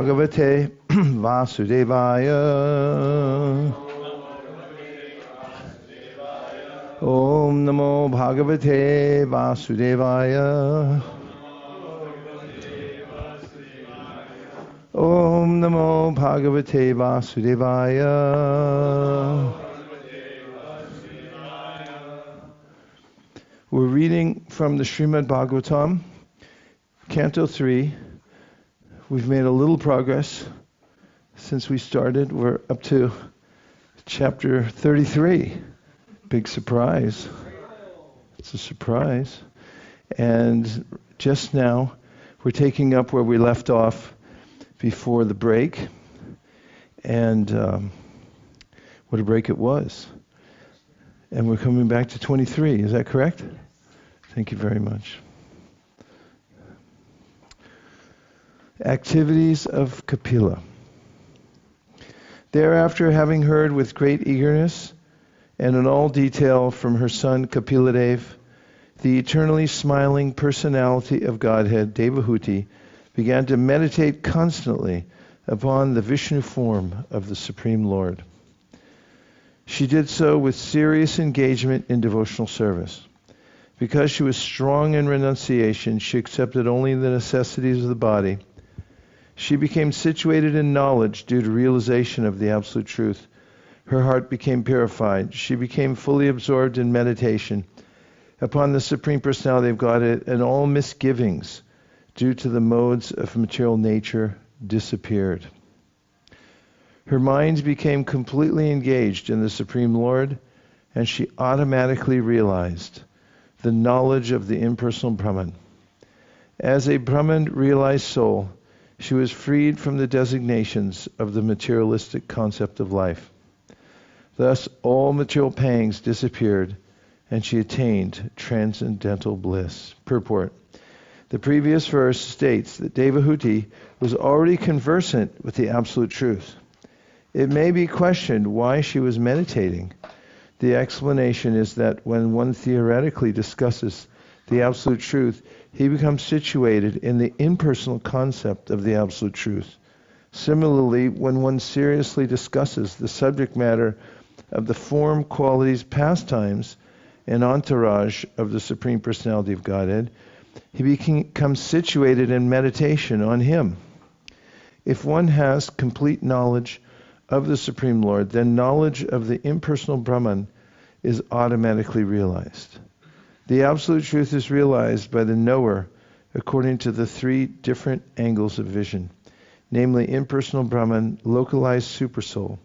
Bhagavate Vasudevaya. Om Namo Bhagavate Vasudevaya. Om Namo Bhagavate Vasudevaya. We're reading from the Srimad Bhagavatam, Canto 3. We've made a little progress since we started. We're up to chapter 33. Big surprise. It's a surprise. And just now, we're taking up where we left off before the break. And what a break it was. And we're coming back to 23. Is that correct? Thank you very much. Activities of Kapila. Thereafter, having heard with great eagerness and in all detail from her son Kapiladeva, the eternally smiling personality of Godhead, Devahūti, began to meditate constantly upon the Vishnu form of the Supreme Lord. She did so with serious engagement in devotional service. Because she was strong in renunciation, she accepted only the necessities of the body. She became situated in knowledge due to realization of the absolute truth. Her heart became purified. She became fully absorbed in meditation upon the Supreme Personality of Godhead, and all misgivings due to the modes of material nature disappeared. Her mind became completely engaged in the Supreme Lord, and she automatically realized the knowledge of the impersonal Brahman. As a Brahman realized soul, she was freed from the designations of the materialistic concept of life. Thus, all material pangs disappeared, and she attained transcendental bliss. Purport. The previous verse states that Devahūti was already conversant with the absolute truth. It may be questioned why she was meditating. The explanation is that when one theoretically discusses the absolute truth, he becomes situated in the impersonal concept of the absolute truth. Similarly, when one seriously discusses the subject matter of the form, qualities, pastimes, and entourage of the Supreme Personality of Godhead, he becomes situated in meditation on Him. If one has complete knowledge of the Supreme Lord, then knowledge of the impersonal Brahman is automatically realized. The absolute truth is realized by the knower according to the three different angles of vision, namely impersonal Brahman, localized supersoul,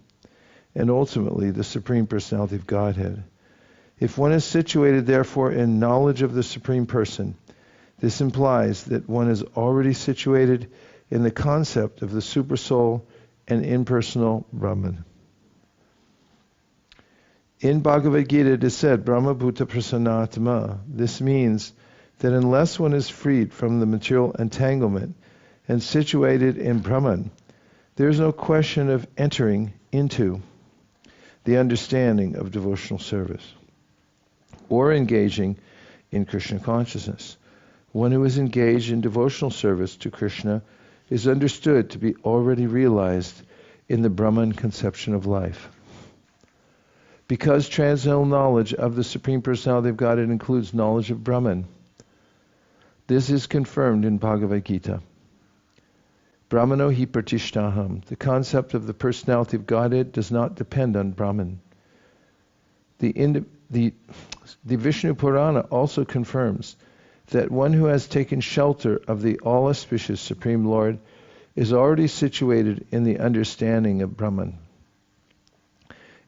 and ultimately the Supreme Personality of Godhead. If one is situated, therefore, in knowledge of the Supreme Person, this implies that one is already situated in the concept of the Supersoul and impersonal Brahman. In Bhagavad Gita it is said, Brahma Bhuta Prasannatma. This means that unless one is freed from the material entanglement and situated in Brahman, there is no question of entering into the understanding of devotional service or engaging in Krishna consciousness. One who is engaged in devotional service to Krishna is understood to be already realized in the Brahman conception of life. Because transcendental knowledge of the Supreme Personality of Godhead includes knowledge of Brahman, this is confirmed in Bhagavad Gita. Brahmano hi pratishtaham. The concept of the Personality of Godhead does not depend on Brahman. The Vishnu Purana also confirms that one who has taken shelter of the all-auspicious Supreme Lord is already situated in the understanding of Brahman.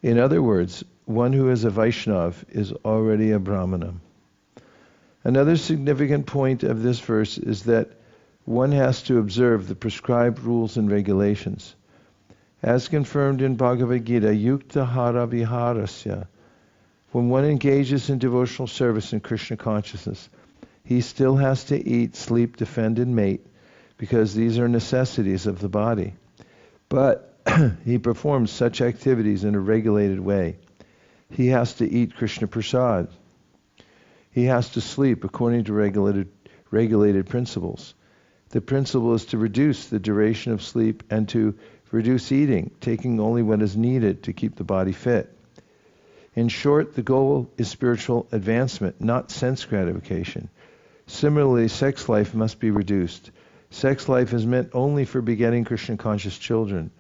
In other words, one who is a Vaishnav is already a Brahmana. Another significant point of this verse is that one has to observe the prescribed rules and regulations. As confirmed in Bhagavad Gita, yukta hara viharasya, when one engages in devotional service in Krishna consciousness, he still has to eat, sleep, defend, and mate, because these are necessities of the body. But he performs such activities in a regulated way. He has to eat Krishna Prasad. He has to sleep according to regulated principles. The principle is to reduce the duration of sleep and to reduce eating, taking only what is needed to keep the body fit. In short, the goal is spiritual advancement, not sense gratification. Similarly, sex life must be reduced. Sex life is meant only for begetting Krishna-conscious children.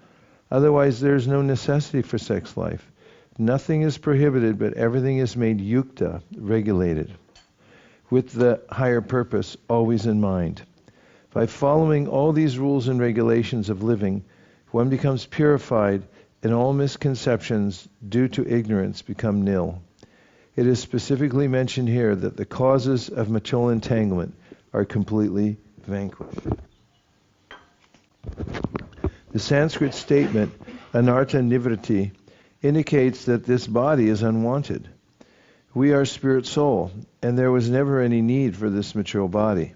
Otherwise, there is no necessity for sex life. Nothing is prohibited, but everything is made yukta, regulated, with the higher purpose always in mind. By following all these rules and regulations of living, one becomes purified, and all misconceptions due to ignorance become nil. It is specifically mentioned here that the causes of material entanglement are completely vanquished. The Sanskrit statement, anartha nivritti, indicates that this body is unwanted. We are spirit soul, and there was never any need for this material body.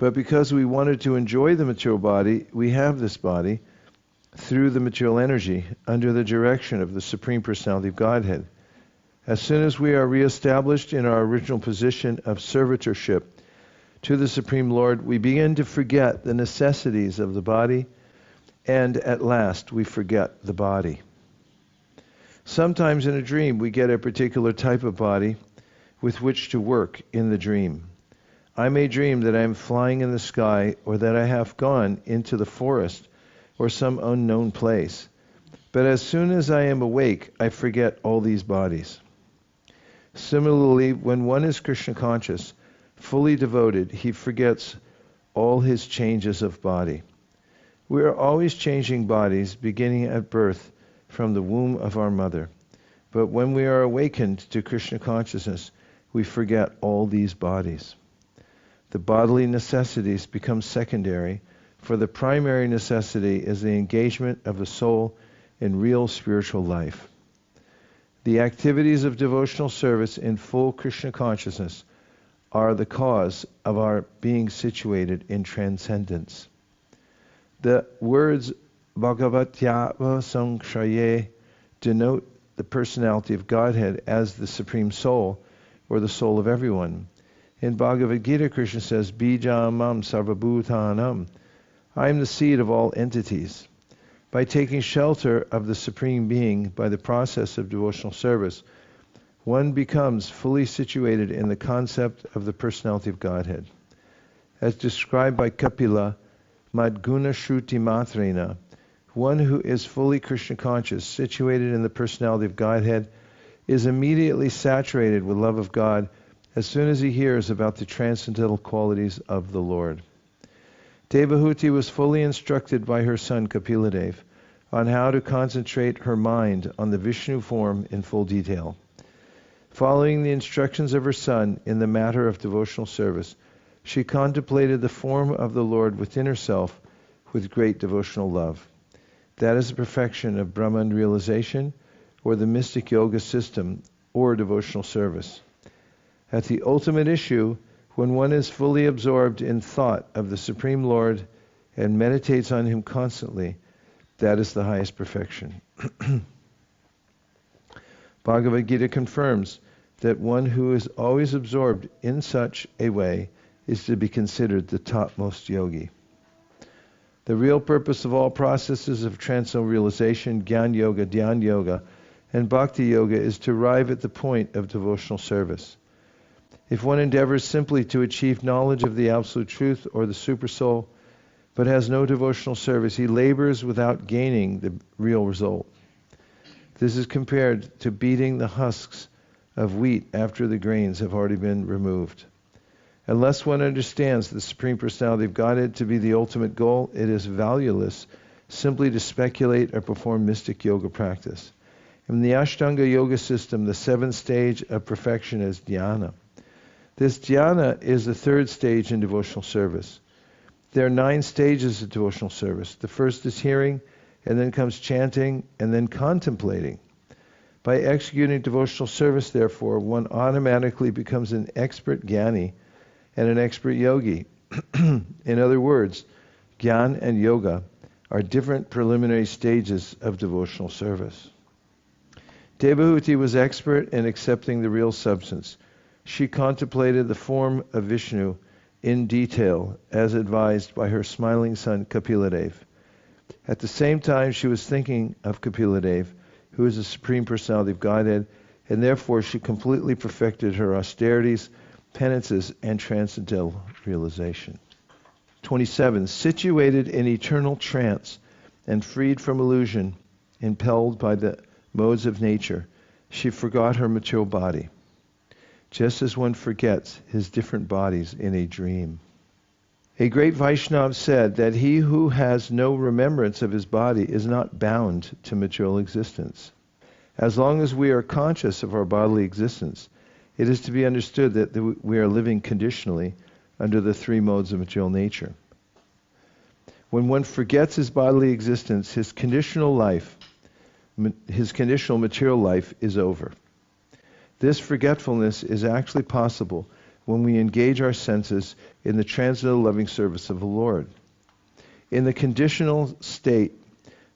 But because we wanted to enjoy the material body, we have this body through the material energy under the direction of the Supreme Personality of Godhead. As soon as we are reestablished in our original position of servitorship to the Supreme Lord, we begin to forget the necessities of the body, and at last we forget the body. Sometimes in a dream we get a particular type of body with which to work in the dream. I may dream that I am flying in the sky, or that I have gone into the forest or some unknown place. But as soon as I am awake, I forget all these bodies. Similarly, when one is Krishna conscious, fully devoted, he forgets all his changes of body. We are always changing bodies, beginning at birth from the womb of our mother. But when we are awakened to Krishna consciousness, we forget all these bodies. The bodily necessities become secondary, for the primary necessity is the engagement of the soul in real spiritual life. The activities of devotional service in full Krishna consciousness are the cause of our being situated in transcendence. The words Bhagavatya Sangshaye denote the personality of Godhead as the Supreme Soul, or the soul of everyone. In Bhagavad Gita, Krishna says, Bijam mam sarvabhutanam, I am the seed of all entities. By taking shelter of the Supreme Being by the process of devotional service, one becomes fully situated in the concept of the personality of Godhead. As described by Kapila, Madguna Shruti Matrena, one who is fully Krishna conscious, situated in the personality of Godhead, is immediately saturated with love of God as soon as he hears about the transcendental qualities of the Lord. Devahūti was fully instructed by her son Kapiladeva on how to concentrate her mind on the Vishnu form in full detail. Following the instructions of her son in the matter of devotional service, she contemplated the form of the Lord within herself with great devotional love. That is the perfection of Brahman realization, or the mystic yoga system, or devotional service. At the ultimate issue, when one is fully absorbed in thought of the Supreme Lord and meditates on Him constantly, that is the highest perfection. Bhagavad Gita confirms that one who is always absorbed in such a way is to be considered the topmost yogi. The real purpose of all processes of transcendental realization, Jnana Yoga, Dhyana Yoga, and Bhakti Yoga is to arrive at the point of devotional service. If one endeavors simply to achieve knowledge of the Absolute Truth or the Supersoul, but has no devotional service, he labors without gaining the real result. This is compared to beating the husks of wheat after the grains have already been removed. Unless one understands the Supreme Personality of Godhead to be the ultimate goal, it is valueless simply to speculate or perform mystic yoga practice. In the Ashtanga Yoga system, the seventh stage of perfection is dhyana. This dhyana is the third stage in devotional service. There are 9 stages of devotional service. The first is hearing, and then comes chanting, and then contemplating. By executing devotional service, therefore, one automatically becomes an expert jnani and an expert yogi. In other words, jnana and yoga are different preliminary stages of devotional service. Devahūti was expert in accepting the real substance. She contemplated the form of Vishnu in detail as advised by her smiling son Kapiladeva. At the same time, she was thinking of Kapiladeva, who is the Supreme Personality of Godhead, and therefore she completely perfected her austerities, penances, and transcendental realization. 27. Situated in eternal trance and freed from illusion, impelled by the modes of nature, she forgot her material body, just as one forgets his different bodies in a dream. A great Vaishnava said that he who has no remembrance of his body is not bound to material existence. As long as we are conscious of our bodily existence, it is to be understood that we are living conditionally under the three modes of material nature. When one forgets his bodily existence, his conditional material life is over. This forgetfulness is actually possible when we engage our senses in the transcendental loving service of the Lord. In the conditional state,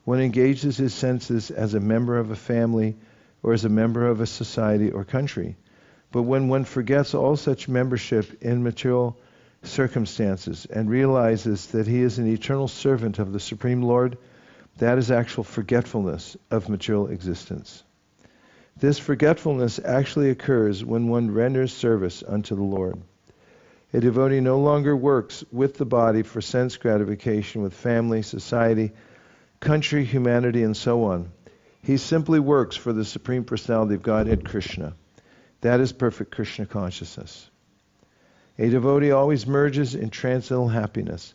one engages his senses as a member of a family or as a member of a society or country. But when one forgets all such membership in material circumstances and realizes that he is an eternal servant of the Supreme Lord, that is actual forgetfulness of material existence. This forgetfulness actually occurs when one renders service unto the Lord. A devotee no longer works with the body for sense gratification with family, society, country, humanity, and so on. He simply works for the Supreme Personality of Godhead, Krishna. That is perfect Krishna consciousness. A devotee always merges in transcendental happiness,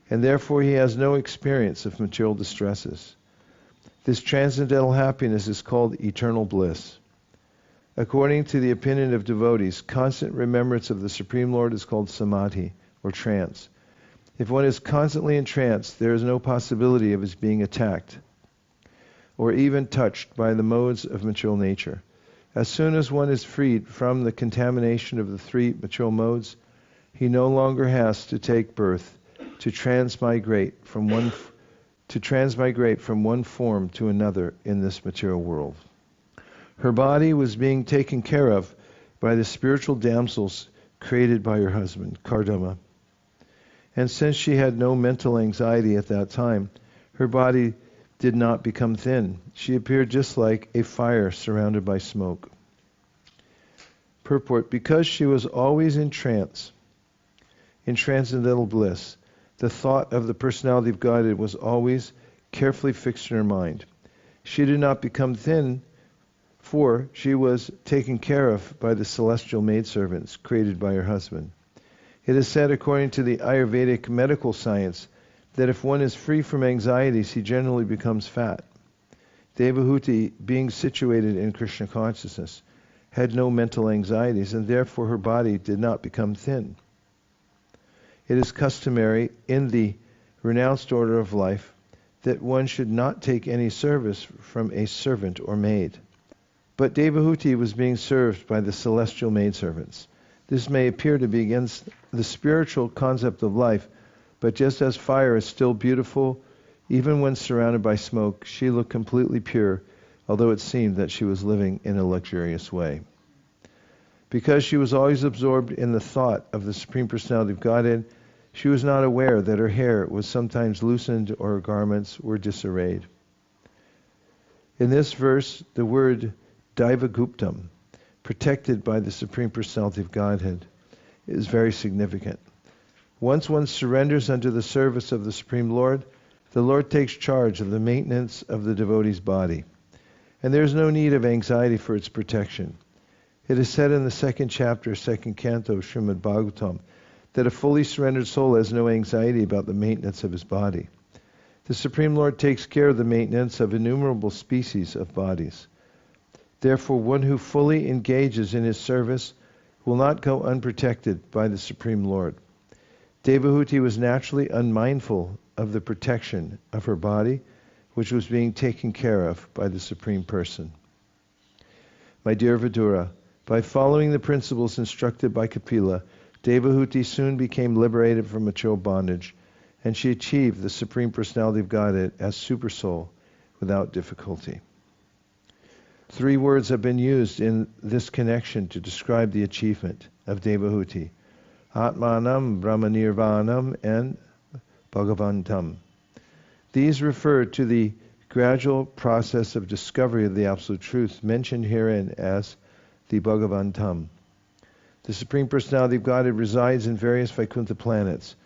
and therefore he has no experience of material distresses. This transcendental happiness is called eternal bliss. According to the opinion of devotees, constant remembrance of the Supreme Lord is called samadhi, or trance. If one is constantly in trance, there is no possibility of his being attacked or even touched by the modes of material nature. As soon as one is freed from the contamination of the three material modes, he no longer has to take birth to transmigrate from one form to another in this material world. Her body was being taken care of by the spiritual damsels created by her husband, Kardama. And since she had no mental anxiety at that time, her body did not become thin. She appeared just like a fire surrounded by smoke. Purport: because she was always in trance, in transcendental bliss, the thought of the personality of Godhead was always carefully fixed in her mind. She did not become thin, for she was taken care of by the celestial maidservants created by her husband. It is said, according to the Ayurvedic medical science, that if one is free from anxieties, he generally becomes fat. Devahūti, being situated in Krishna consciousness, had no mental anxieties, and therefore her body did not become thin. It is customary in the renounced order of life that one should not take any service from a servant or maid. But Devahūti was being served by the celestial maidservants. This may appear to be against the spiritual concept of life, but just as fire is still beautiful, even when surrounded by smoke, she looked completely pure, although it seemed that she was living in a luxurious way. Because she was always absorbed in the thought of the Supreme Personality of Godhead, she was not aware that her hair was sometimes loosened or her garments were disarrayed. In this verse, the word Daivaguptam, protected by the Supreme Personality of Godhead, is very significant. Once one surrenders unto the service of the Supreme Lord, the Lord takes charge of the maintenance of the devotee's body, and there is no need of anxiety for its protection. It is said in the second chapter, second canto, Srimad Bhagavatam, that a fully surrendered soul has no anxiety about the maintenance of his body. The Supreme Lord takes care of the maintenance of innumerable species of bodies. Therefore, one who fully engages in his service will not go unprotected by the Supreme Lord. Devahūti was naturally unmindful of the protection of her body, which was being taken care of by the Supreme Person. My dear Vidura, by following the principles instructed by Kapila, Devahūti soon became liberated from material bondage, and she achieved the Supreme Personality of Godhead as Supersoul without difficulty. 3 words have been used in this connection to describe the achievement of Devahūti: Atmanam, Brahmanirvanam, and Bhagavantam. These refer to the gradual process of discovery of the Absolute Truth mentioned herein as the Bhagavantam. The Supreme Personality of Godhead resides in various Vaikuntha planets.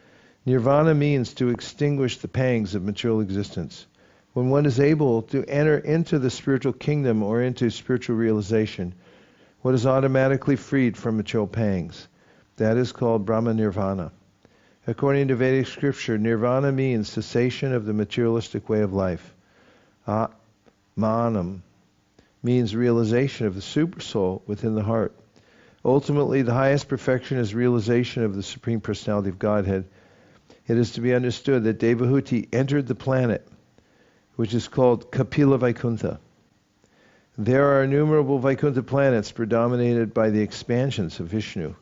Nirvana means to extinguish the pangs of material existence. When one is able to enter into the spiritual kingdom or into spiritual realization, one is automatically freed from material pangs. That is called Brahma Nirvana. According to Vedic scripture, Nirvana means cessation of the materialistic way of life. Atmanam means realization of the Supersoul within the heart. Ultimately, the highest perfection is realization of the Supreme Personality of Godhead. It is to be understood that Devahūti entered the planet, which is called Kapila Vaikuntha. There are innumerable Vaikuntha planets predominated by the expansions of Vishnu.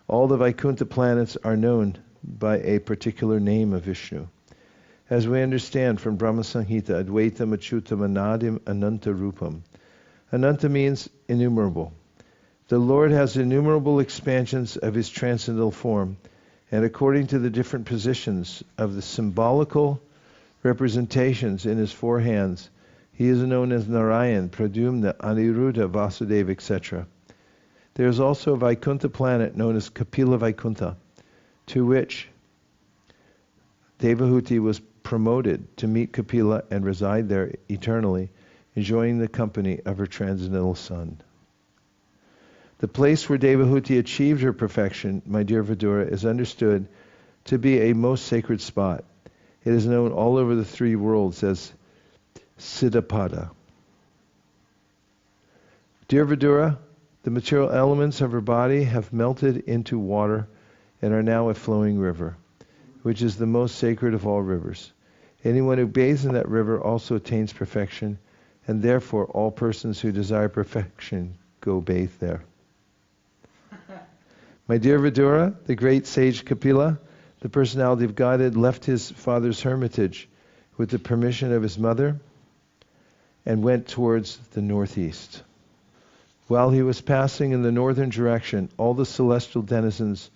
All the Vaikuntha planets are known by a particular name of Vishnu. As we understand from Brahma Samhita, Advaitam Achyutam Anadim Ananta Rupam. Ananta means innumerable. The Lord has innumerable expansions of His transcendental form, and according to the different positions of the symbolical representations in His four hands, He is known as Narayan, Pradyumna, Aniruddha, Vasudeva, etc. There is also a Vaikuntha planet known as Kapila Vaikuntha, to which Devahūti was promoted to meet Kapila and reside there eternally, enjoying the company of her transcendental son. The place where Devahūti achieved her perfection, my dear Vidura, is understood to be a most sacred spot. It is known all over the three worlds as Siddhapada. Dear Vidura, the material elements of her body have melted into water and are now a flowing river, which is the most sacred of all rivers. Anyone who bathes in that river also attains perfection, and therefore all persons who desire perfection go bathe there. My dear Vidura, the great sage Kapila, the personality of Godhead, left his father's hermitage with the permission of his mother and went towards the northeast. While he was passing in the northern direction, all the celestial denizens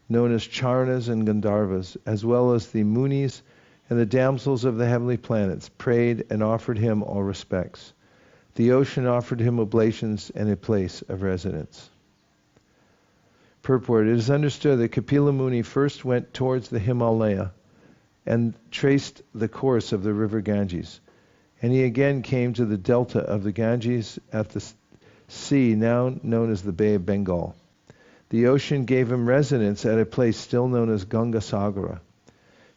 known as Charanas and Gandharvas, as well as the Munis and the damsels of the heavenly planets, prayed and offered him all respects. The ocean offered him oblations and a place of residence. Purport. It is understood that Kapila Muni first went towards the Himalaya and traced the course of the river Ganges. And he again came to the delta of the Ganges at the sea now known as the Bay of Bengal. The ocean gave him residence at a place still known as Gangasagara,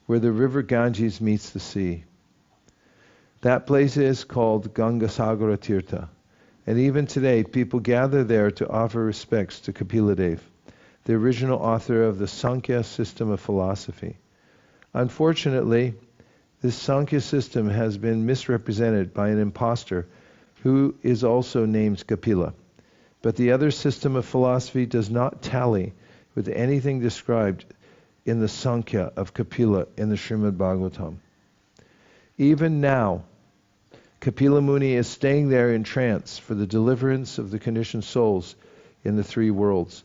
where the river Ganges meets the sea. That place is called Gangasagara Tirtha, and even today people gather there to offer respects to Kapiladeva, the original author of the Sankhya system of philosophy. Unfortunately, this Sankhya system has been misrepresented by an impostor who is also named Kapila. But the other system of philosophy does not tally with anything described in the Sankhya of Kapila in the Srimad Bhagavatam. Even now, Kapila Muni is staying there in trance for the deliverance of the conditioned souls in the three worlds.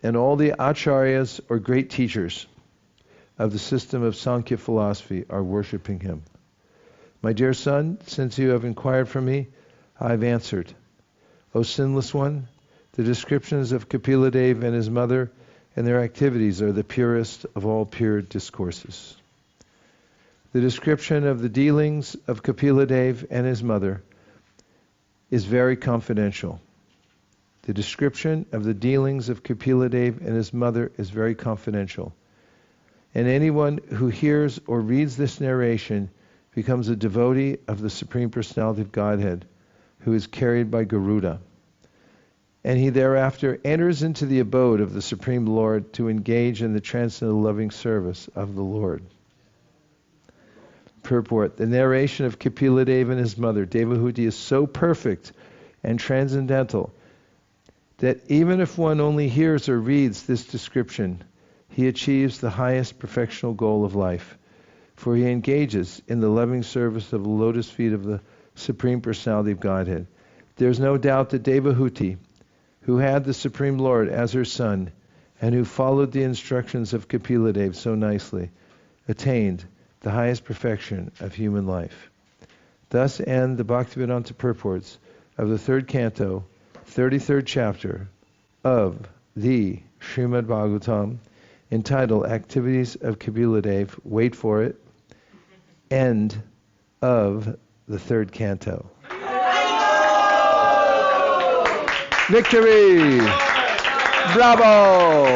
And all the acharyas or great teachers of the system of Sankhya philosophy are worshipping him. My dear son, since you have inquired from me, I have answered. O sinless one, the descriptions of Kapiladeva and his mother and their activities are the purest of all pure discourses. The description of the dealings of Kapiladeva and his mother is very confidential. The description of the dealings of Kapiladeva and his mother is very confidential. And anyone who hears or reads this narration becomes a devotee of the Supreme Personality of Godhead, who is carried by Garuḍa. And he thereafter enters into the abode of the Supreme Lord to engage in the transcendental loving service of the Lord. Purport. The narration of Kapiladeva and his mother, Devahūti, is so perfect and transcendental that even if one only hears or reads this description, he achieves the highest perfectional goal of life, for he engages in the loving service of the lotus feet of the Supreme Personality of Godhead. There is no doubt that Devahūti, who had the Supreme Lord as her son, and who followed the instructions of Kapiladeva so nicely, attained the highest perfection of human life. Thus end the Bhaktivedanta purports of the third canto, 33rd chapter of the Srimad Bhagavatam, entitled Activities of Kapiladeva, wait for it, end of the third canto. Victory! Bravo!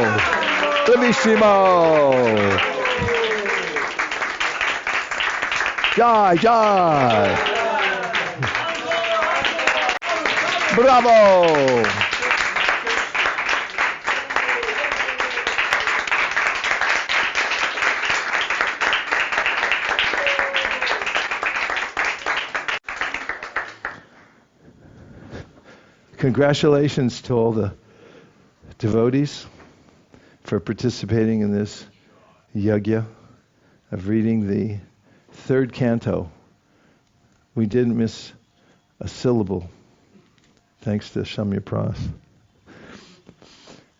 Bravissimo! Jai, Jai! Bravo! Congratulations to all the devotees for participating in this yajna of reading the third canto. We didn't miss a syllable, thanks to Shamya Pras.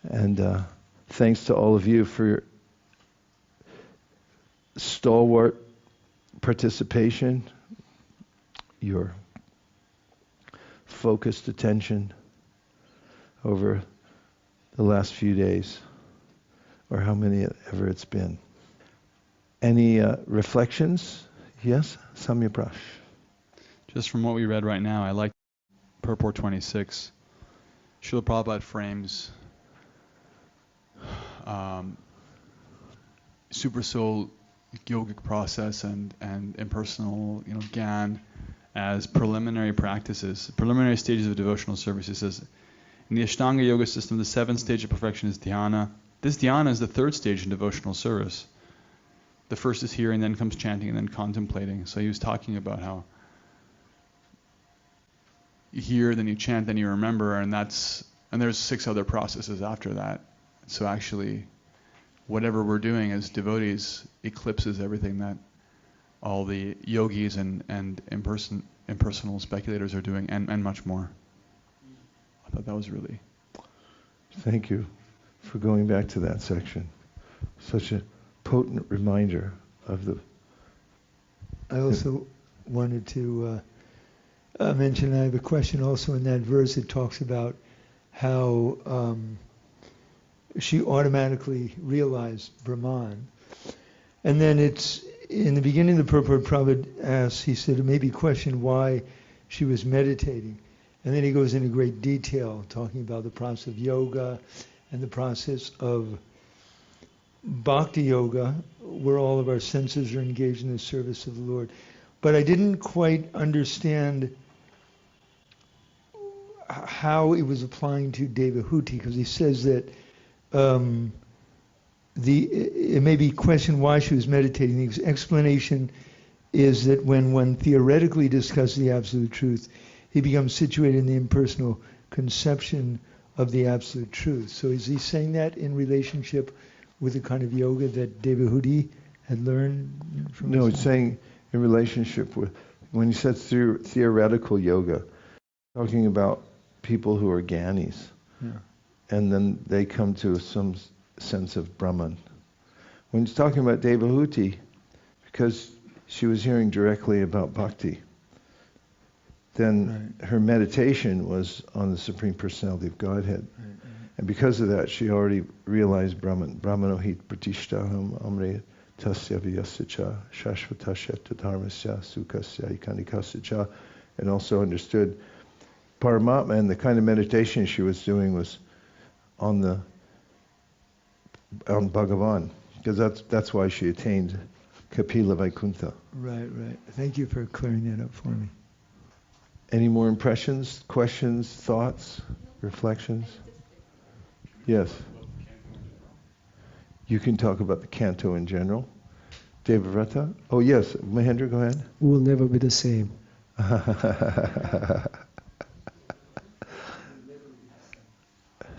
And thanks to all of you for your stalwart participation, your focused attention over the last few days, or how many ever it's been. Any reflections? Yes, Samya Prash. Just from what we read right now, I like purport 26. Srila Prabhupada frames super soul yogic process and impersonal, gyan as preliminary practices, preliminary stages of devotional service. He says, in the Ashtanga yoga system, the seventh stage of perfection is dhyana. This dhyana is the third stage in devotional service. The first is hearing, then comes chanting, and then contemplating. So he was talking about how you hear, then you chant, then you remember, and there's 6 other processes after that. So actually, whatever we're doing as devotees eclipses everything that all the yogis and impersonal speculators are doing, and much more. I thought that was really... Thank you for going back to that section. Such a potent reminder of the... I also wanted to mention, I have a question also in that verse. It talks about how she automatically realized Brahman. And then it's, in the beginning of the purport, Prabhupada asks, he said, it may be questioned why she was meditating. And then he goes into great detail, talking about the process of yoga and the process of bhakti yoga, where all of our senses are engaged in the service of the Lord. But I didn't quite understand how it was applying to Devahūti, because he says that it may be questioned why she was meditating. The explanation is that when one theoretically discusses the absolute truth, he becomes situated in the impersonal conception of the absolute truth. So is he saying that in relationship with the kind of yoga that Devahūti had learned from? No, it's saying in relationship with, when he says theoretical yoga, talking about people who are gyanis, and then they come to some sense of Brahman. When he's talking about Devahūti, because she was hearing directly about bhakti, then her meditation was on the Supreme Personality of Godhead. And because of that, she already realized Brahman. Brahmano hit pratishtaham amre tasya vyasya shashvatasya dharmasya sukasya ikanikasya cha, and also understood Paramatma, and the kind of meditation she was doing was on Bhagavan, because that's why she attained Kapila Vaikuntha. Right. Thank you for clearing that up for me. Any more impressions, questions, thoughts, reflections? Yes. You can talk about the canto in general. Devavrata? Oh yes, Mahendra, go ahead. We'll never be the same. That's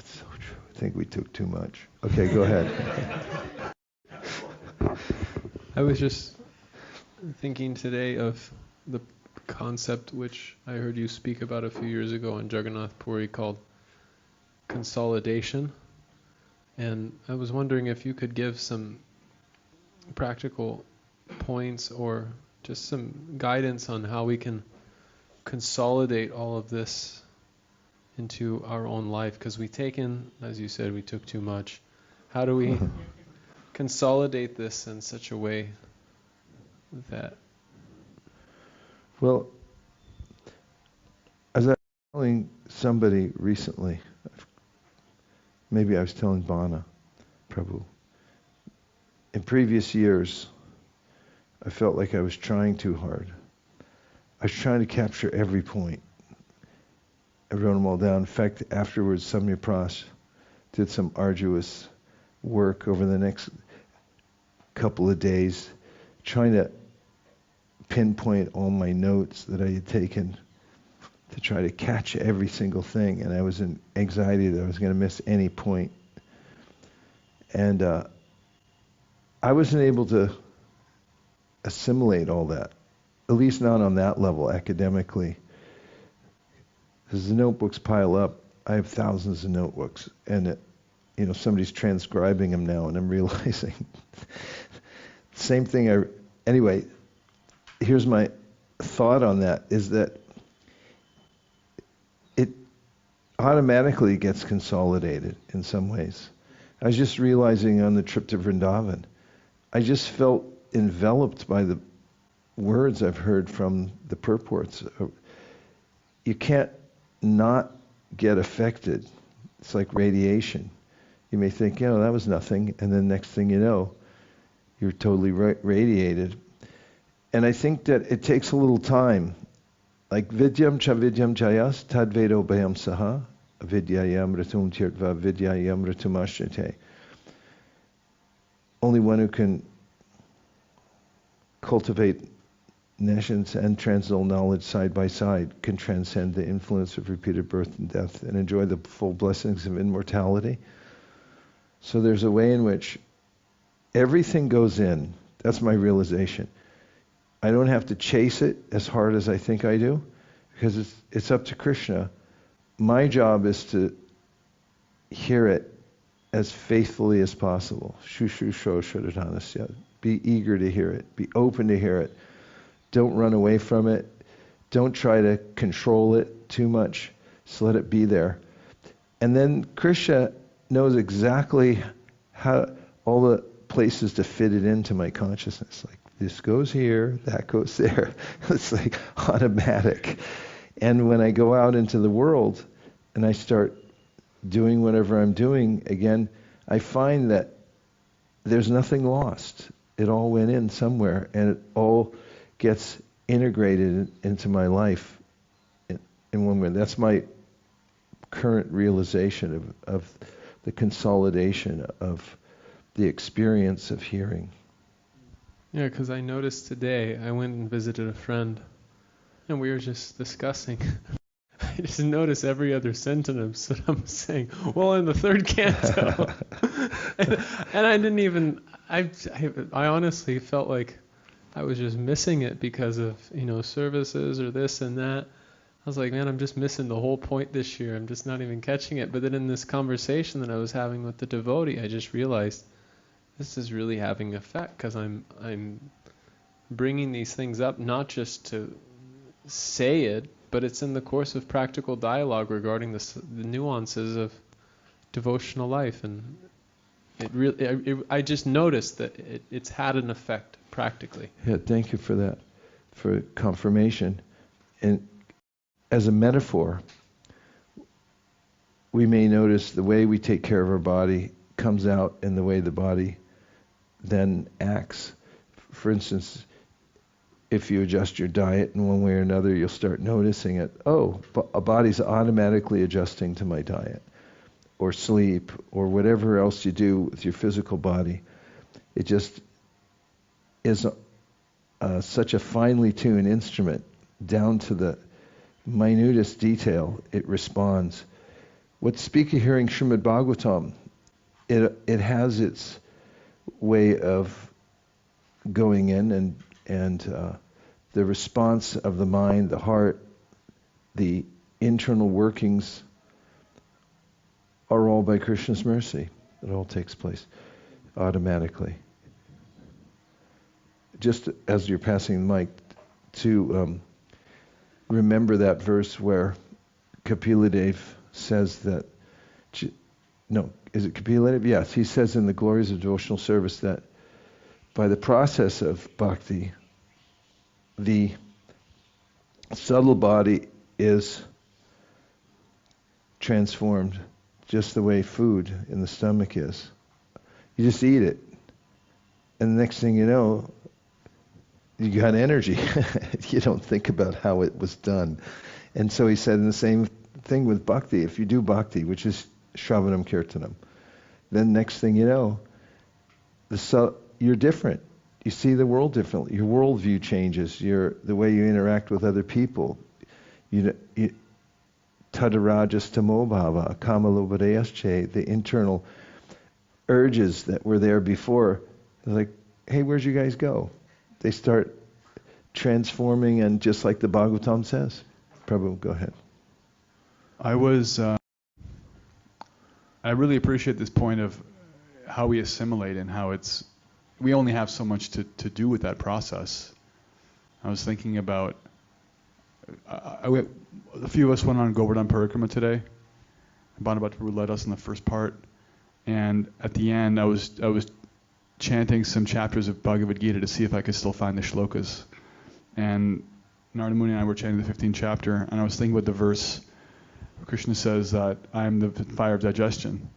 so true. I think we took too much. Okay, go ahead. I was just thinking today of the concept which I heard you speak about a few years ago on Jagannath Puri called consolidation. And I was wondering if you could give some practical points or just some guidance on how we can consolidate all of this into our own life, because we take in, as you said, we took too much. How do we consolidate this in such a way that... Well, as I was telling somebody recently, maybe I was telling Bana Prabhu, in previous years, I felt like I was trying too hard. I was trying to capture every point. I wrote them all down. In fact, afterwards, Samya Pras did some arduous work over the next couple of days, trying to pinpoint all my notes that I had taken to try to catch every single thing. And I was in anxiety that I was going to miss any point. And I wasn't able to assimilate all that, at least not on that level academically. As the notebooks pile up, I have thousands of notebooks, and somebody's transcribing them now, and I'm realizing same thing. Anyway, here's my thought on that: is that it automatically gets consolidated in some ways. I was just realizing on the trip to Vrindavan, I just felt enveloped by the words I've heard from the purports. You can't not get affected. It's like radiation. You may think, that was nothing, and then next thing you know, you're totally radiated. And I think that it takes a little time. Like vidyam cha vidyam jayas tadvedo bhayam saha avidyayam ratum tirtva vidyayam ratumashate. Only one who can cultivate nescience and transcendental knowledge side by side can transcend the influence of repeated birth and death and enjoy the full blessings of immortality. So there's a way in which everything goes in. That's my realization. I don't have to chase it as hard as I think I do, because it's up to Krishna. My job is to hear it as faithfully as possible. Shushrusho shraddhanasya. Be eager to hear it. Be open to hear it. Don't run away from it. Don't try to control it too much. Just let it be there. And then Krishna knows exactly how all the places to fit it into my consciousness. Like this goes here, that goes there. It's like automatic. And when I go out into the world and I start doing whatever I'm doing, again, I find that there's nothing lost. It all went in somewhere, and it all gets integrated into my life in one way. That's my current realization of the consolidation of the experience of hearing. Yeah, because I noticed today, I went and visited a friend, and we were just discussing. I just noticed every other sentence that I'm saying, well, in the third canto. and I didn't even, I honestly felt like I was just missing it because of, services or this and that. I was like, man, I'm just missing the whole point this year. I'm just not even catching it. But then in this conversation that I was having with the devotee, I just realized this is really having effect, because I'm bringing these things up not just to say it, but it's in the course of practical dialogue regarding the nuances of devotional life, and I just noticed that it's had an effect practically. Yeah, thank you for that, for confirmation. And as a metaphor, we may notice the way we take care of our body comes out in the way the body then acts. For instance, if you adjust your diet in one way or another, you'll start noticing it. Oh, a body's automatically adjusting to my diet, or sleep, or whatever else you do with your physical body. It just is such a finely tuned instrument, down to the minutest detail, it responds. What speaker hearing Srimad Bhagavatam, it has its way of going in, and the response of the mind, the heart, the internal workings are all by Krishna's mercy. It all takes place automatically. Just as you're passing the mic, to remember that verse where Kapiladeva says that, is it Kapiladeva? Yes, he says in the Glories of Devotional Service that by the process of bhakti, the subtle body is transformed just the way food in the stomach is. You just eat it, and the next thing you know, you got energy. You don't think about how it was done. And so he said in the same thing with bhakti. If you do bhakti, which is shravanam kirtanam, then next thing you know, you're different. You see the world differently. Your worldview changes. The way you interact with other people. Tadarajas tamobhava, kamalobadayasche, the internal urges that were there before. Like, hey, where'd you guys go? They start transforming, and just like the Bhagavatam says. Prabhu, go ahead. I really appreciate this point of how we assimilate and how we only have so much to do with that process. I was thinking about, a few of us went on Govardhana Parikrama today. Bhanavat Prabhu led us in the first part, and at the end I was chanting some chapters of Bhagavad Gita to see if I could still find the shlokas. And Narada Muni and I were chanting the 15th chapter, and I was thinking about the verse where Krishna says that I am the fire of digestion.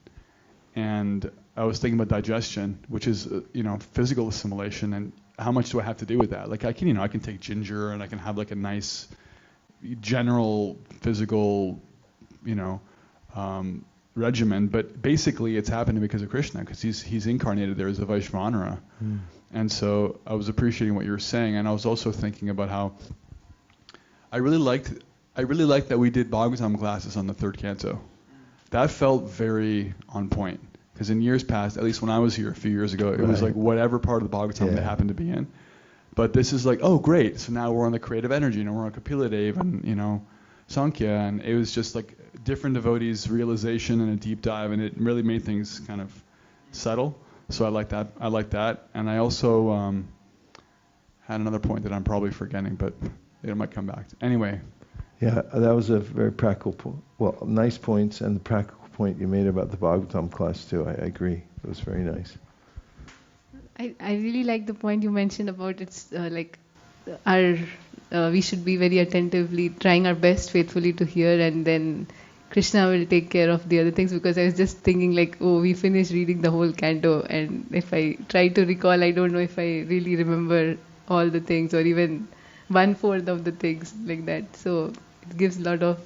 And I was thinking about digestion, which is physical assimilation, and how much do I have to do with that? Like I can take ginger and I can have like a nice general physical regimen, but basically it's happening because of Krishna, because he's incarnated there as a Vaishvanara. And so I was appreciating what you were saying, and I was also thinking about how I really liked that we did Bhagavatam classes on the third canto. That felt very on point, because in years past, at least when I was here a few years ago, it was like whatever part of the Bhagavatam they happened to be in. But this is like, oh great, so now we're on the creative energy, we're on Kapiladeva and Sankhya, and it was just like different devotees' realization and a deep dive, and it really made things kind of settle. So I like that. And I also had another point that I'm probably forgetting, but it might come back. Anyway. Yeah, that was a very practical point. Well, nice points, and the practical point you made about the Bhagavatam class too. I agree. It was very nice. I really like the point you mentioned about we should be very attentively trying our best faithfully to hear, and then Krishna will take care of the other things, because I was just thinking we finished reading the whole canto, and if I try to recall, I don't know if I really remember all the things or even 1/4 of the things like that. So it gives a lot of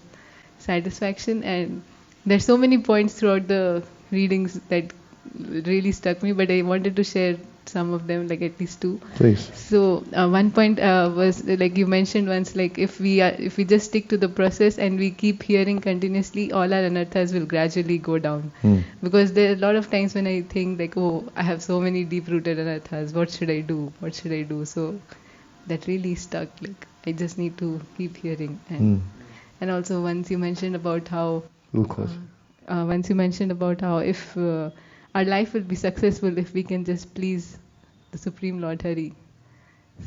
satisfaction, and there's so many points throughout the readings that really stuck me, but I wanted to share some of them, at least 2. Please. So one point was you mentioned once, if we just stick to the process and we keep hearing continuously, all our anarthas will gradually go down. Because there are a lot of times when I think I have so many deep-rooted anarthas. What should I do? So that really stuck. I just need to keep hearing. And also once you mentioned about how if our life will be successful if we can just please the Supreme Lord Hari.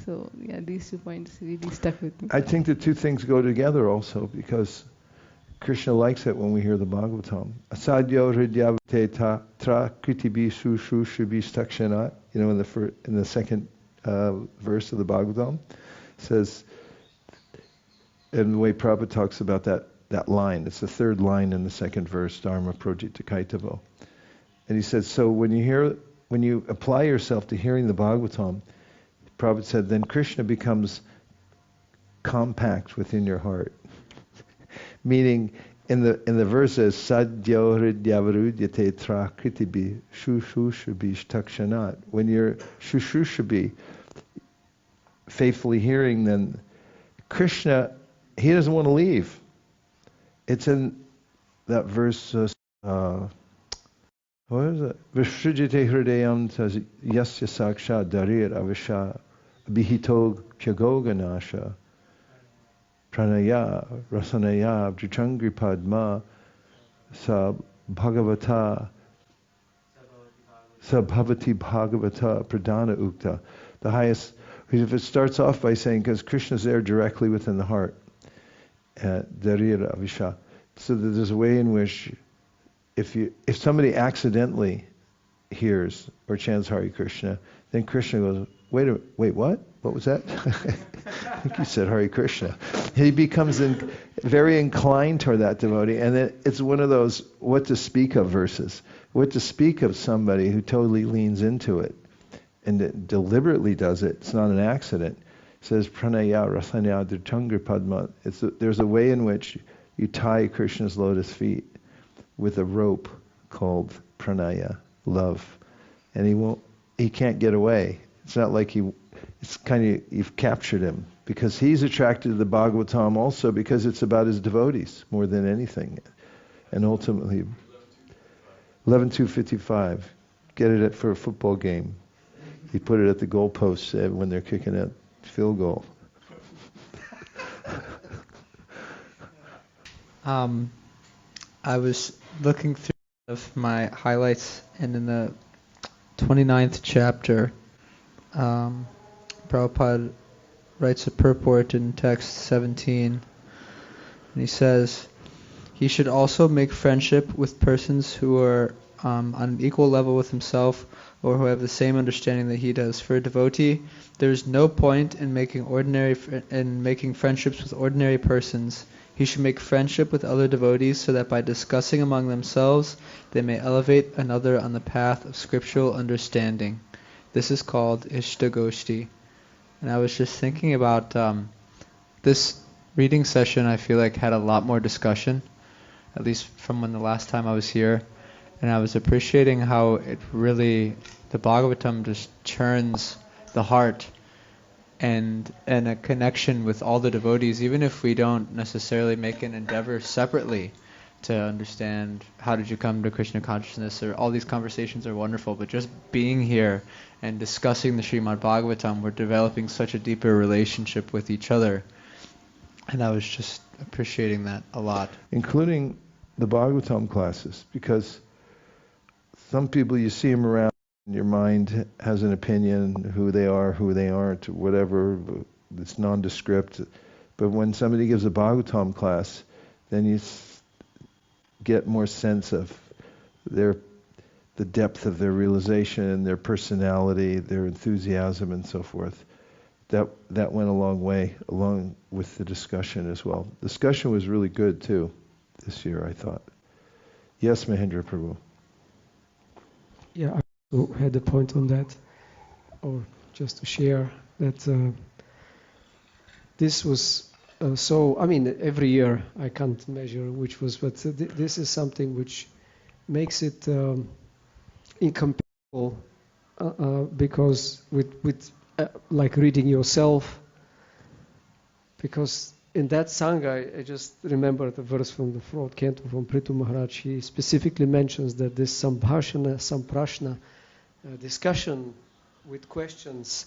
So yeah, these 2 points really stuck with me. I think the 2 things go together also, because Krishna likes it when we hear the Bhagavatam. Asadyo hridyavate tra kritibi sushu shubi stakshanat. In the second verse of the Bhagavatam, says, and the way Prabhupada talks about that line, it's the 3rd line in the 2nd verse, Dharma projita kaitavo. And he says, so when you apply yourself to hearing the Bhagavatam, Prabhupada said, then Krishna becomes compact within your heart. Meaning, in the verses, sadyo hridyavarudyate tra kritibi shushushabi takshanat. When you're shushushabi, faithfully hearing, then Krishna, he doesn't want to leave. It's in that verse, what is it? Vishrujite hridayam yasya saksha darir avisha bihito pyagoganasha pranaya rasanaya bhujangri padma sa bhagavata Sabhavati Bhagavata Pradhana Ukta. The highest, if it starts off by saying, because Krishna's there directly within the heart, Darira Avisha. So that there's a way in which if somebody accidentally hears or chants Hare Krishna, then Krishna goes, wait, what? What was that? I think you said Hare Krishna. He becomes very inclined toward that devotee, and it's one of those what to speak of verses. What to speak of somebody who totally leans into it and deliberately does it. It's not an accident. It says pranaya rasanya dirtangra padma. There's a way in which you tie Krishna's lotus feet with a rope called pranaya, love, and he can't get away. It's not like it's kind of, you've captured him, because he's attracted to the Bhagavatam also because it's about his devotees more than anything. And ultimately, 11:255, get it for a football game. He put it at the goalpost when they're kicking a field goal. I was looking through my highlights, and in the 29th chapter, Prabhupada writes a purport in text 17, and he says, he should also make friendship with persons who are on an equal level with himself, or who have the same understanding that he does. For a devotee, there is no point in making friendships with ordinary persons. He should make friendship with other devotees so that by discussing among themselves, they may elevate another on the path of scriptural understanding. This is called Ishtagoshti. And I was just thinking about this reading session. I feel like had a lot more discussion, at least from when the last time I was here. And I was appreciating how it really, the Bhagavatam just churns the heart and a connection with all the devotees, even if we don't necessarily make an endeavor separately to understand how did you come to Krishna consciousness, or all these conversations are wonderful, but just being here and discussing the Srimad Bhagavatam, we're developing such a deeper relationship with each other. And I was just appreciating that a lot. Including the Bhagavatam classes, because some people, you see them around, and your mind has an opinion, who they are, who they aren't, whatever, it's nondescript. But when somebody gives a Bhagavatam class, then you get more sense of the depth of their realization, their personality, their enthusiasm, and so forth. That went a long way, along with the discussion as well. Discussion was really good too, this year, I thought. Yes, Mahendra Prabhu. Yeah, I also had a point on that, or just to share that this was every year I can't measure which was, but this is something which makes it incomparable, because with like reading yourself, because in that Sangha, I just remember the verse from the fourth canto from Prithu Maharaj. He specifically mentions that this Sambhashana, Samprashna, discussion with questions,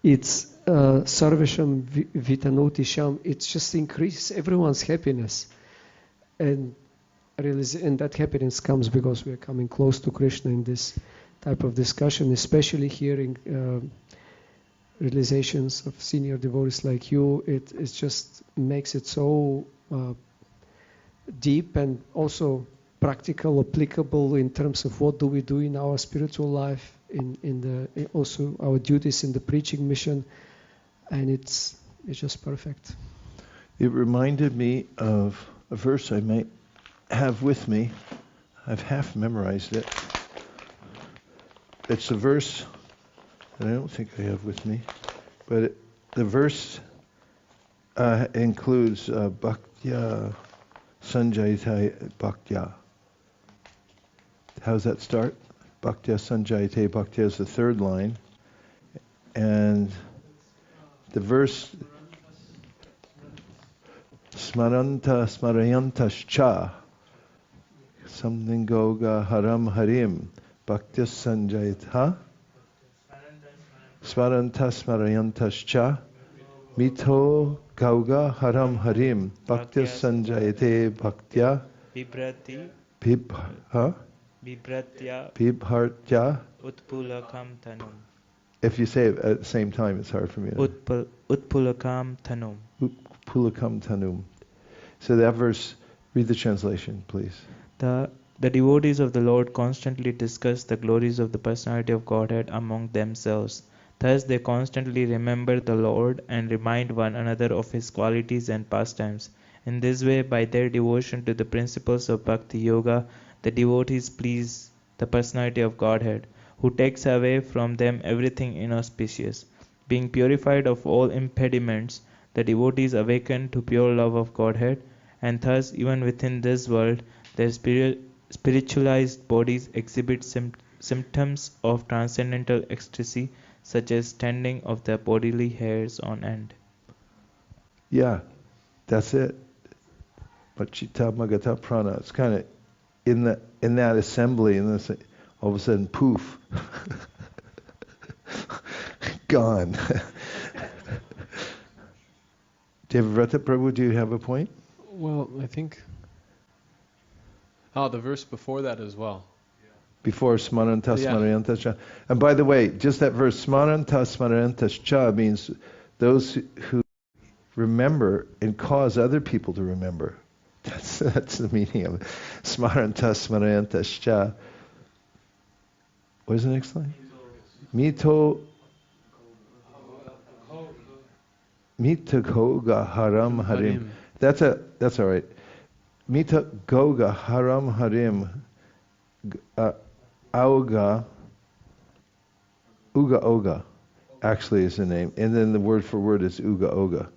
it's Sarvesham Vitanoti Sham, it's just increase everyone's happiness. And that happiness comes because we are coming close to Krishna in this type of discussion, especially hearing realizations of senior devotees like you. It just makes it so deep and also practical, applicable in terms of what do we do in our spiritual life, also our duties in the preaching mission, and it's just perfect. It reminded me of a verse I might have with me. I've half memorized it. It's a verse that I don't think I have with me, but the verse includes Bhaktya Sanjayate Bhaktya. How does that start? Bhaktya Sanjayate Bhaktya is the third line, and the verse Smaranta Smarayantascha something Goga Haram Harim Bhaktya Sanjayata Smaranta Smarayantascha Mito Gauga Haram Harim Bhaktya Sanjayate Bhaktya Bibhratya Bibhartya. utpulakam tanum. If you say it at the same time, it's hard for me. Utpulakam tanum. Utpulakam tanum. So that verse, read the translation, please. The devotees of the Lord constantly discuss the glories of the personality of Godhead among themselves. Thus they constantly remember the Lord and remind one another of His qualities and pastimes. In this way, by their devotion to the principles of Bhakti Yoga, the devotees please the personality of Godhead, who takes away from them everything inauspicious. Being purified of all impediments, the devotees awaken to pure love of Godhead, and thus, even within this world, their spiritualized bodies exhibit symptoms of transcendental ecstasy, such as standing of their bodily hairs on end. Yeah, that's it. Pachita Magata Prana. It's kind of in that assembly, and then all of a sudden, poof, gone. Devavrata Prabhu, do you have a point? Well, I think. Oh, the verse before that as well. Before Smaranta Smarantascha. And by the way, just that verse, Smaranta Smarantascha, means those who remember and cause other people to remember. That's the meaning of it. Smaranta Smarantascha. What is the next line? Mito Goga Haram Harim. That's all right. Mita Goga Haram Harim Auga Uga Oga actually is the name. And then the word for word is Uga Oga.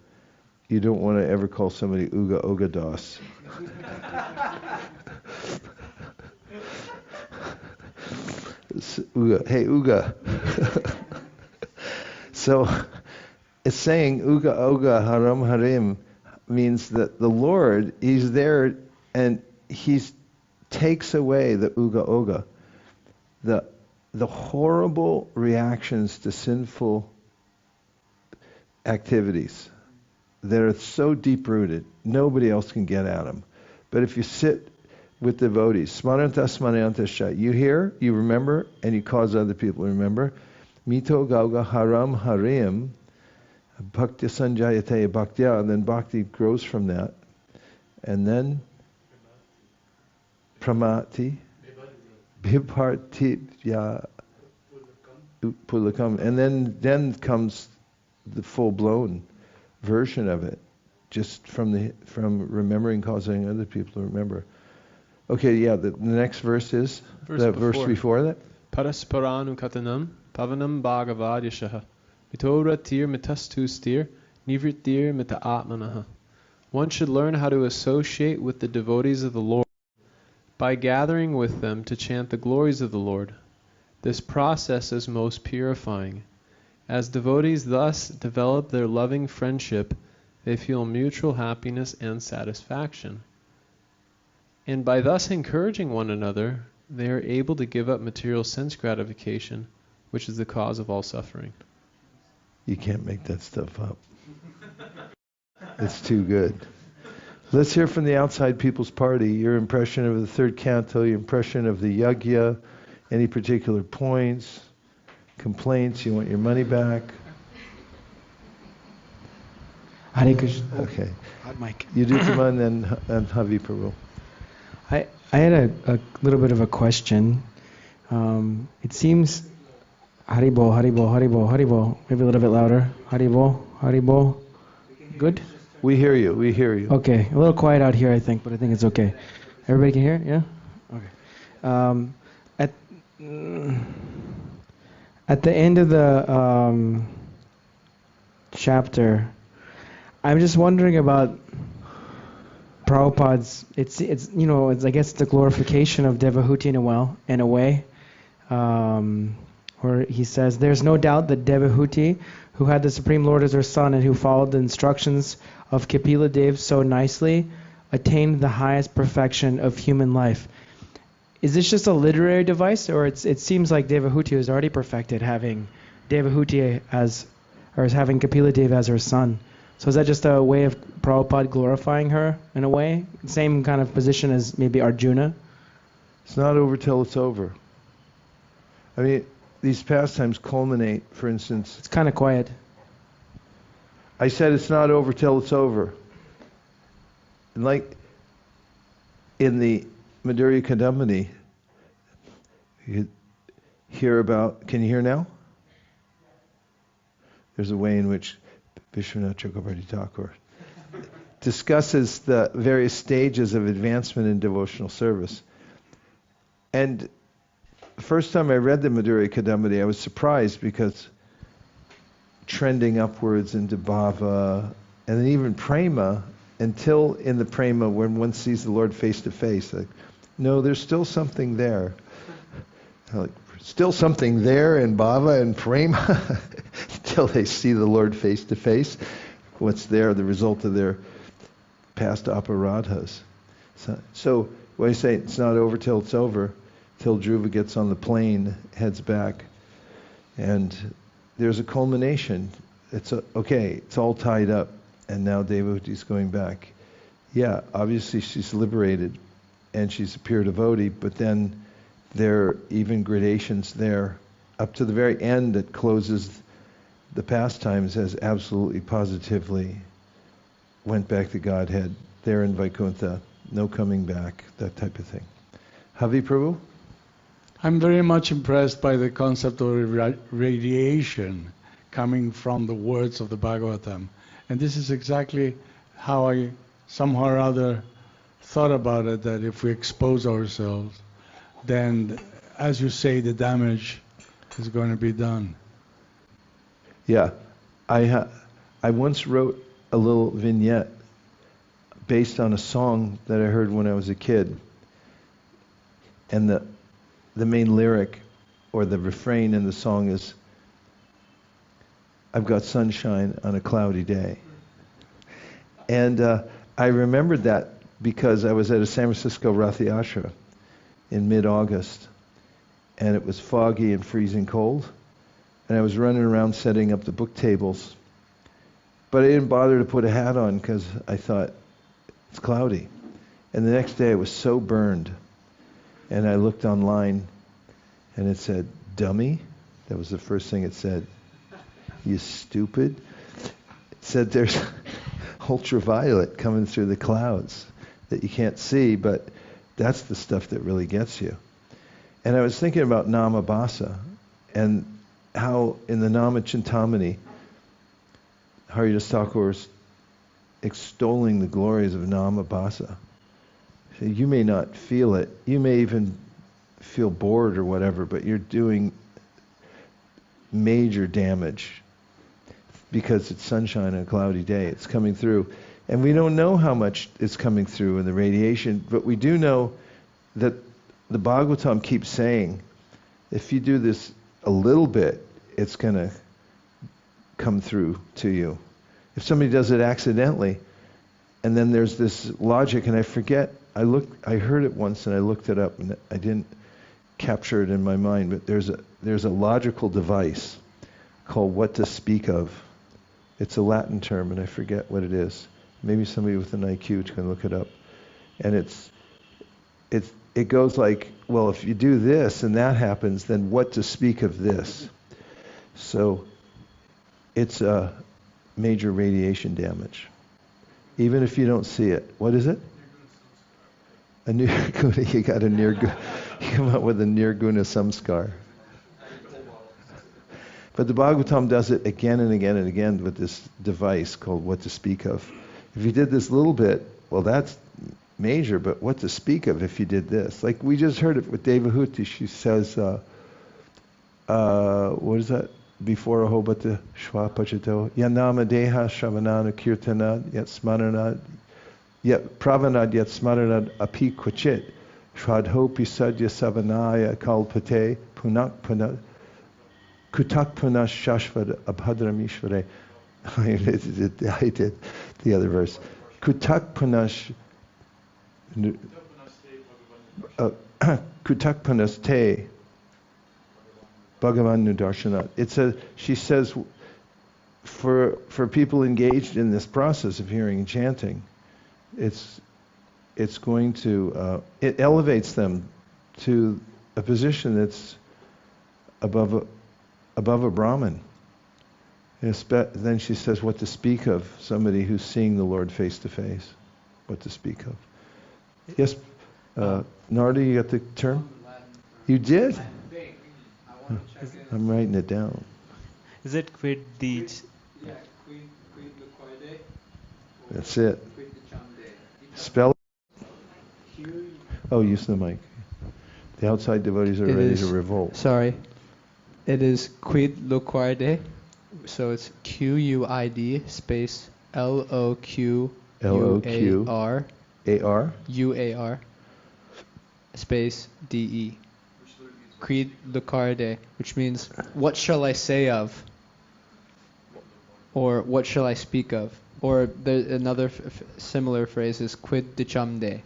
You don't want to ever call somebody Uga Oga Das. Uga, hey Uga. So it's saying Uga Oga Haram Harim means that the Lord, He's there and He takes away the Uga Oga, the horrible reactions to sinful activities that are so deep-rooted, nobody else can get at them. But if you sit with devotees, Smaranta Smarantascha, you hear, you remember, and you cause other people to remember. Mito Gauga Haram Harim, Bhakti Sanjayate Bhaktya, and then Bhakti grows from that. And then Pramati, Bibhartya Pulakam. And then comes the full-blown version of it, just from remembering, causing other people to remember. Okay, yeah, the next verse is verse before that. Parasparanu katanam pavanam bhagavad yashaha mitoratir mitastustir nivritir mita atmanaha. One should learn how to associate with the devotees of the Lord by gathering with them to chant the glories of the Lord. This process is most purifying. As devotees thus develop their loving friendship, they feel mutual happiness and satisfaction. And by thus encouraging one another, they are able to give up material sense gratification, which is the cause of all suffering. You can't make that stuff up. It's too good. Let's hear from the outside people's party. Your impression of the third canto, your impression of the yagya, any particular points, complaints, you want your money back? Hare Krishna. Okay. Hot mic. You do come on and Havi Prabhu. I had a little bit of a question. It seems Haribo, Haribo, Haribo, Haribo. Maybe a little bit louder. Haribo, Haribo. Good? We hear you. We hear you. Okay. A little quiet out here, I think, but I think it's okay. Everybody can hear? Yeah? Okay. At the end of the chapter, I'm just wondering about Prabhupada's. It's I guess it's a glorification of Devahūti in a way, where he says, "There's no doubt that Devahūti, who had the Supreme Lord as her son and who followed the instructions of Kapiladeva so nicely, attained the highest perfection of human life." Is this just a literary device, or it seems like Devahūti was already perfected, having Devahūti having Kapiladeva as her son? So is that just a way of Prabhupada glorifying her in a way? Same kind of position as maybe Arjuna? It's not over till it's over. I mean, these pastimes culminate, for instance. It's kind of quiet. I said it's not over till it's over. And like in the Madhurya Kadambini, you hear about, can you hear now? There's a way in which Vishwanath Chakravarti Thakur discusses the various stages of advancement in devotional service. And the first time I read the Madhurya Kadambini, I was surprised because trending upwards into bhava, and then even prema, until in the prema when one sees the Lord face to face. Like, no, there's still something there. Like, still something there in bhava and prema until they see the Lord face to face. What's there, the result of their past aparadhas. So when I say it's not over till it's over, till Dhruva gets on the plane, heads back, and there's a culmination. It's okay, it's all tied up, and now Devahūti's going back. Yeah, obviously she's liberated, and she's a pure devotee, but then there are even gradations there, up to the very end that closes the pastimes as absolutely positively went back to Godhead, there in Vaikuntha, no coming back, that type of thing. Havi Prabhu? I'm very much impressed by the concept of radiation coming from the words of the Bhagavatam. And this is exactly how I somehow or other thought about it, that if we expose ourselves, then, as you say, the damage is going to be done. Yeah. I once wrote a little vignette based on a song that I heard when I was a kid. And the main lyric, or the refrain in the song is, I've got sunshine on a cloudy day. And I remembered that because I was at a San Francisco Rath Yatra in mid-August, and it was foggy and freezing cold, and I was running around setting up the book tables, but I didn't bother to put a hat on because I thought, it's cloudy. And the next day I was so burned, and I looked online, and it said, dummy. That was the first thing it said. You stupid. It said there's ultraviolet coming through the clouds that you can't see, but that's the stuff that really gets you. And I was thinking about Namabhasa, and how in the Nama Chintamani, Haridas Thakur is extolling the glories of Namabhasa. So you may not feel it, you may even feel bored or whatever, but you're doing major damage because it's sunshine on a cloudy day. It's coming through. And we don't know how much is coming through in the radiation, but we do know that the Bhagavatam keeps saying, if you do this a little bit, it's going to come through to you. If somebody does it accidentally, and then there's this logic, and I forget, I heard it once and I looked it up, and I didn't capture it in my mind, but there's a logical device called what to speak of. It's a Latin term, and I forget what it is. Maybe somebody with an IQ can look it up. And it goes like, well, if you do this and that happens, then what to speak of this? So it's a major radiation damage, even if you don't see it. What is it? A nirguna. You got a nirguna. You come up with a nirguna samskar. But the Bhagavatam does it again and again and again with this device called what to speak of. If you did this little bit, well, that's major, but what to speak of if you did this? Like we just heard it with Devahūti. She says, what is that? Before ahobata shva pachato, yanama deha shravanana kirtanad yat smaranad, yet pravanad yat smaranad api kvachit, shradho pisadya savanaya kalpate punak punat, kutak punas shashvad abhadramishvare. I did the other verse. Kutak punas kutak punas te Bhagavan Nudarshanat. She says, for people engaged in this process of hearing and chanting, it's going to, it elevates them to a position that's above a Brahmin. Then she says, what to speak of somebody who's seeing the Lord face to face. What to speak of. Yes, Narda, you got the term? You did? I'm writing it down. Is it quid the... That's it. Spell it. Oh, use the mic. The outside devotees are ready to revolt. Sorry. It is quid loquarde. So it's Q-U-I-D space L-O-Q-U-A-R A-R U-A-R space D-E. Quid loquarde, which means, what shall I say of? Or what shall I speak of? Or there's another similar phrase is quid dichamde.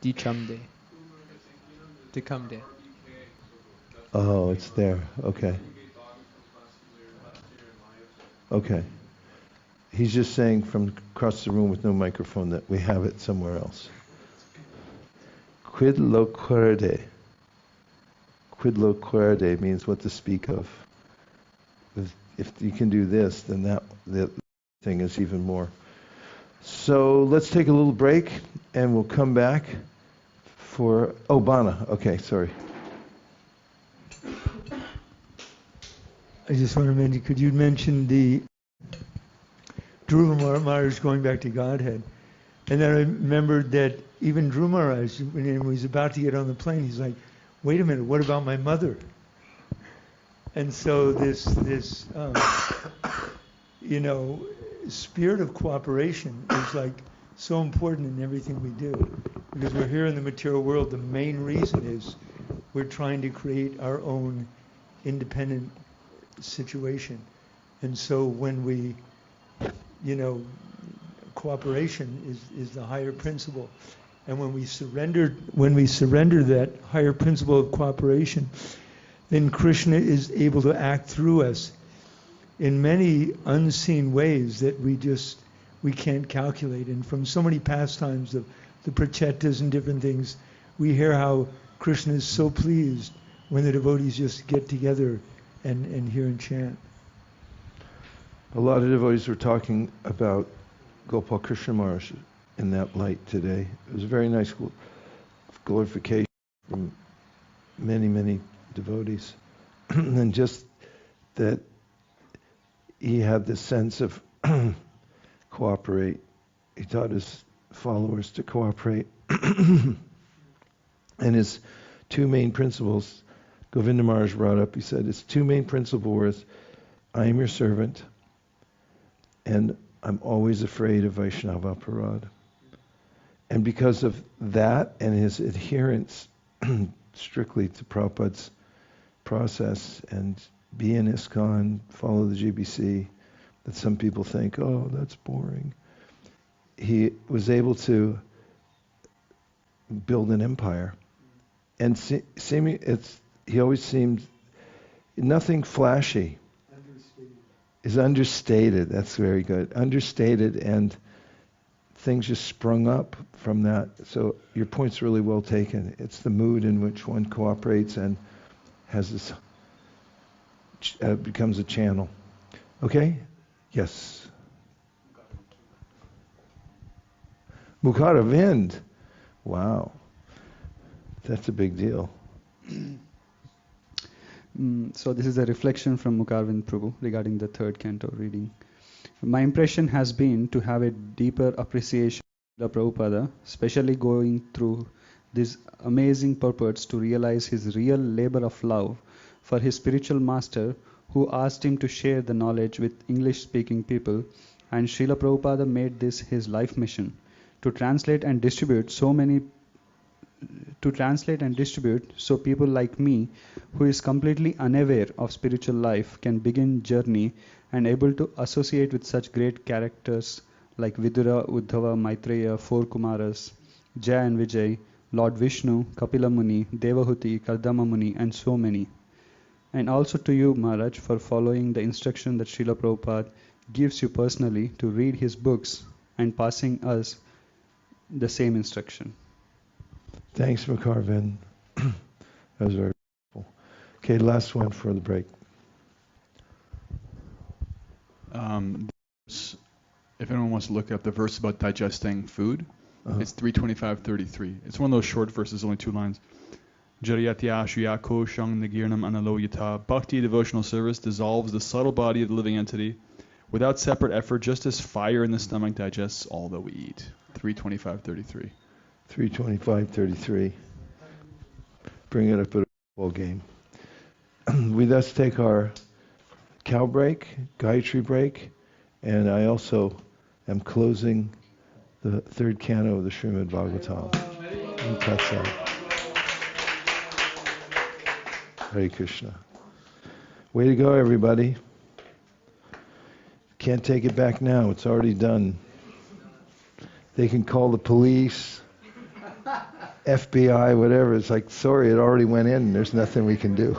Dichamde. Dichamde. Oh, it's there. Okay. Okay. He's just saying from across the room with no microphone that we have it somewhere else. Quid loquarde. Quid loquarde means what to speak of. If you can do this, then that thing is even more. So let's take a little break and we'll come back for... Oh, Bana. Okay, sorry. I just want to mention, could you mention the Dhruva Maharaj going back to Godhead? And then I remembered that even Dhruva Maharaj, when he was about to get on the plane, he's like, wait a minute, what about my mother? And so this spirit of cooperation is like so important in everything we do. Because we're here in the material world, the main reason is we're trying to create our own independent situation. And so when we, cooperation is the higher principle. And when we surrender that higher principle of cooperation, then Krishna is able to act through us in many unseen ways that we can't calculate. And from so many pastimes of the prachettas and different things, we hear how Krishna is so pleased when the devotees just get together and hear and chant. A lot of devotees were talking about Gopal Krishna Maharaj in that light today. It was a very nice glorification from many, many devotees. And just that he had this sense of cooperate. He taught his followers to cooperate. And his two main principles, Govinda Maharaj brought up, he said, his two main principles were, I am your servant, and I'm always afraid of Vaishnava Parad. And because of that and his adherence strictly to Prabhupada's process and be in ISKCON, follow the GBC, that some people think, oh, that's boring. He was able to build an empire. And he always seemed nothing flashy. Is understated. That's very good. Understated, and things just sprung up from that. So your point's really well taken. It's the mood in which one cooperates and has this becomes a channel. Okay? Yes. Mukharavind. Wow. That's a big deal. So this is a reflection from Mukharavind Prabhu regarding the third canto reading. My impression has been to have a deeper appreciation of Prabhupada, especially going through these amazing purports to realize his real labor of love for his spiritual master, who asked him to share the knowledge with English-speaking people, and Srila Prabhupada made this his life mission, to translate and distribute so people like me, who is completely unaware of spiritual life, can begin journey and able to associate with such great characters like Vidura, Uddhava, Maitreya, four Kumaras, Jaya and Vijay, Lord Vishnu, Kapila Muni, Devahūti, Kardama Muni, and so many. And also to you, Maharaj, for following the instruction that Srila Prabhupada gives you personally to read his books and passing us the same instruction. Thanks, Mukharavind. That was very beautiful. Okay, last one for the break. If anyone wants to look up the verse about digesting food, it's 325:33. It's one of those short verses, only 2 lines. Jariyatya shuyako shang nagirnam analoyata. Bhakti, devotional service, dissolves the subtle body of the living entity without separate effort, just as fire in the stomach digests all that we eat. 325:33. 325:33. Bring it up at a ball game. We thus take our cow break, Gayatri break, and I also am closing the 3rd canto of the Srimad Bhagavatam. Hare Krishna. Way to go, everybody. Can't take it back now. It's already done. They can call the police, FBI, whatever. It's like, sorry, it already went in. There's nothing we can do.